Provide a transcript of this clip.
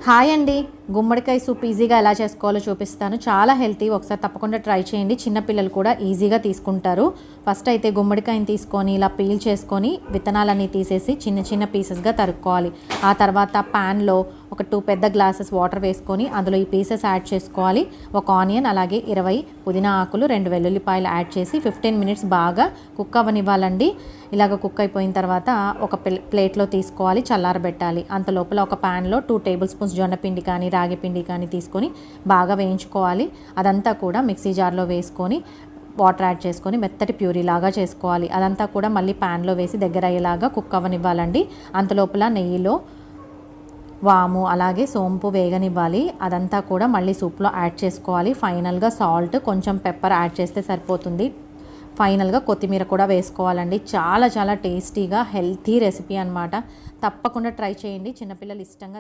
Hi అండి, గుమ్మడికాయ soup ఈజీగా ఎలా చేసుకోవాలో చూపిస్తాను. చాలా హెల్తీ, ఒకసారి తప్పకుండా ట్రై చేయండి. చిన్నపిల్లలు కూడా ఈజీగా తీసుకుంటారు. ఫస్ట్ అయితే గుమ్మడికాయని తీసుకొని ఇలా పీల్ చేసుకొని విత్తనాలన్నీ తీసేసి చిన్న చిన్న పీసెస్గా తరుక్కోవాలి. ఆ తర్వాత ప్యాన్లో ఒక 2 పెద్ద గ్లాసెస్ వాటర్ వేసుకొని అందులో ఈ పీసెస్ యాడ్ చేసుకోవాలి. ఒక ఆనియన్, అలాగే 20 పుదీనా ఆకులు, 2 వెల్లుల్లిపాయలు యాడ్ చేసి 15 మినిట్స్ బాగా కుక్ అవ్వనివ్వాలండి. ఇలాగ కుక్ అయిపోయిన తర్వాత ఒక ప్లేట్లో తీసుకోవాలి, చల్లారబెట్టాలి. అంత లోపల ఒక ప్యాన్లో 2 టేబుల్ స్పూన్స్ జొన్నపిండి కానీ రాగి పిండి కానీ తీసుకొని బాగా వేయించుకోవాలి. అదంతా కూడా మిక్సీ జార్లో వేసుకొని వాటర్ యాడ్ చేసుకొని మెత్తటి ప్యూరీ లాగా చేసుకోవాలి. అదంతా కూడా మళ్ళీ ప్యాన్లో వేసి దగ్గర అయ్యేలాగా కుక్ అవ్వనివ్వాలండి. అంత లోపల నెయ్యిలో వాము అలాగే సోంపు వేగనివ్వాలి. అదంతా కూడా మళ్ళీ సూప్లో యాడ్ చేసుకోవాలి. ఫైనల్గా సాల్ట్, కొంచెం పెప్పర్ యాడ్ చేస్తే సరిపోతుంది. ఫైనల్గా కొత్తిమీర కూడా వేసుకోవాలండి. చాలా చాలా టేస్టీగా హెల్తీ రెసిపీ అన్నమాట. తప్పకుండా ట్రై చేయండి, చిన్నపిల్లలు ఇష్టంగా